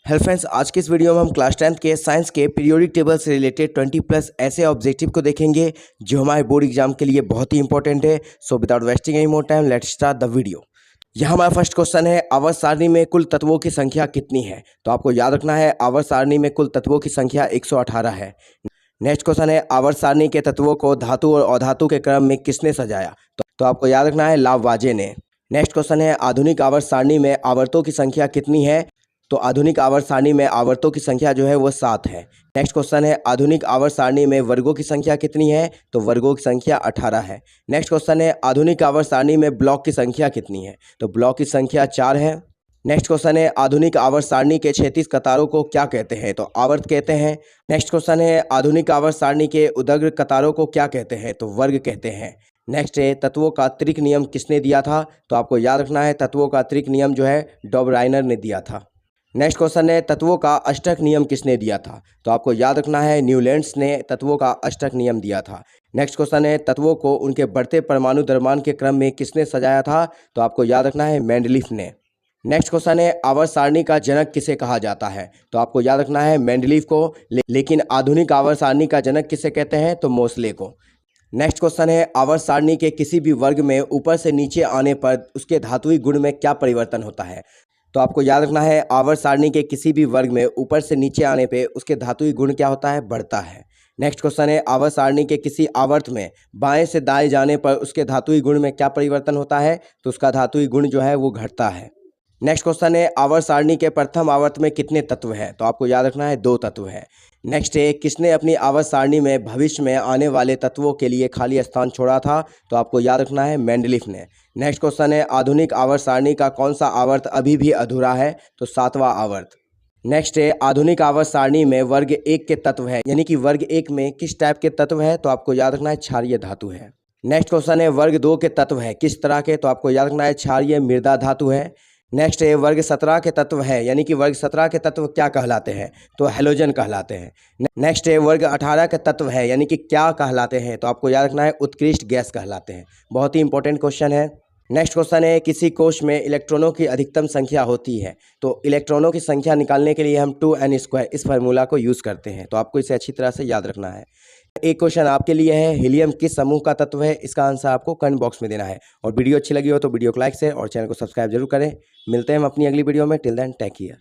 Hello friends, आज के इस वीडियो में हम क्लास 10th के साइंस के पीरियोडिक टेबल से रिलेटेड 20 प्लस ऐसे ऑब्जेक्टिव को देखेंगे जो हमारे बोर्ड एग्जाम के लिए बहुत ही इंपॉर्टेंट है। So without wasting any more time let's start the video. यहाँ हमारा फर्स्ट क्वेश्चन है, आवर्त सारणी में कुल तत्वों की संख्या कितनी है। तो आपको याद रखना है आवर्त सारणी में कुल तत्वों की संख्या 118 है। नेक्स्ट क्वेश्चन है, आवर्त सारणी के तत्वों को धातु और अधातु के क्रम में किसने सजाया। तो आपको याद रखना है लावाजे ने। नेक्स्ट क्वेश्चन है, आधुनिक आवर्त सारणी में आवर्तों की संख्या कितनी है। तो आधुनिक आवर्त सारणी में आवर्तों की संख्या जो है वो 7 है। नेक्स्ट क्वेश्चन है, आधुनिक आवर्त सारणी में वर्गों की संख्या कितनी है। तो वर्गों की संख्या 18 है। नेक्स्ट क्वेश्चन है, आधुनिक आवर्त सारणी में ब्लॉक की संख्या कितनी है। तो ब्लॉक की संख्या 4 है। नेक्स्ट क्वेश्चन है, आधुनिक आवर्त सारणी के क्षैतिज कतारों को क्या कहते हैं। तो आवर्त कहते हैं। नेक्स्ट क्वेश्चन है, आधुनिक आवर्त सारणी के उदग्र कतारों को क्या कहते हैं। तो वर्ग कहते हैं। नेक्स्ट है, तत्वों का त्रिक नियम किसने दिया था। तो आपको याद रखना है तत्वों का त्रिक नियम जो है डॉबराइनर ने दिया था। नेक्स्ट क्वेश्चन है, तत्वों का अष्टक नियम किसने दिया था। तो आपको याद रखना है न्यूलैंड्स ने तत्वों का अष्टक नियम दिया था। नेक्स्ट क्वेश्चन है, तत्वों को उनके बढ़ते परमाणु द्रव्यमान के क्रम में किसने सजाया था। तो आपको याद रखना है मेंडलीफ ने। नेक्स्ट क्वेश्चन है, आवर्त सारणी का जनक किसे कहा जाता है। तो आपको याद रखना है मेंडलीफ को, लेकिन आधुनिक आवर्त सारणी का जनक किसे कहते हैं। तो मोसले को। नेक्स्ट क्वेश्चन है, आवर्त सारणी के किसी भी वर्ग में ऊपर से नीचे आने पर उसके धात्विक गुण में क्या परिवर्तन होता है। तो आपको याद रखना है आवर्त सारणी के किसी भी वर्ग में ऊपर से नीचे आने पे उसके धात्विक गुण क्या होता है, बढ़ता है। नेक्स्ट क्वेश्चन है, आवर्त सारणी के किसी आवर्त में बाएं से दाएं जाने पर उसके धात्विक गुण में क्या परिवर्तन होता है। तो उसका धात्विक गुण जो है वो घटता है। नेक्स्ट क्वेश्चन है, आवर्त सारणी के प्रथम आवर्त में कितने तत्व हैं। तो आपको याद रखना है 2 तत्व हैं। नेक्स्ट है, किसने अपनी आवर्त सारणी में भविष्य में आने वाले तत्वों के लिए खाली स्थान छोड़ा था। तो आपको याद रखना है मेंडलीफ ने। नेक्स्ट क्वेश्चन है, आधुनिक आवर्त सारणी का कौन सा आवर्त अभी भी अधूरा है। तो 7वां आवर्त। नेक्स्ट है, आधुनिक आवर्त सारणी में वर्ग 1 के तत्व है, यानी कि वर्ग 1 में किस टाइप के तत्व है। तो आपको याद रखना है क्षारीय धातु है। नेक्स्ट क्वेश्चन है, वर्ग 2 के तत्व है किस तरह के। तो आपको याद रखना है क्षारीय मृदा धातु है। नेक्स्ट है, वर्ग 17 के तत्व है, यानी कि वर्ग 17 के तत्व क्या कहलाते हैं। तो हैलोजन कहलाते हैं। नेक्स्ट है, वर्ग 18 के तत्व है, यानी कि क्या कहलाते हैं। तो आपको याद रखना है उत्कृष्ट गैस कहलाते हैं। बहुत ही इंपॉर्टेंट क्वेश्चन है। नेक्स्ट क्वेश्चन है, किसी कोश में इलेक्ट्रॉनों की अधिकतम संख्या होती है। तो इलेक्ट्रॉनों की संख्या निकालने के लिए हम 2n² इस फार्मूला को यूज़ करते हैं। तो आपको इसे अच्छी तरह से याद रखना है। एक क्वेश्चन आपके लिए है, हीलियम किस समूह का तत्व है। इसका आंसर आपको कमेंट बॉक्स में देना है। और वीडियो अच्छी लगी हो तो वीडियो को लाइक शेयर और चैनल को सब्सक्राइब जरूर करें। मिलते हैं हम अपनी अगली वीडियो में। Till then take care.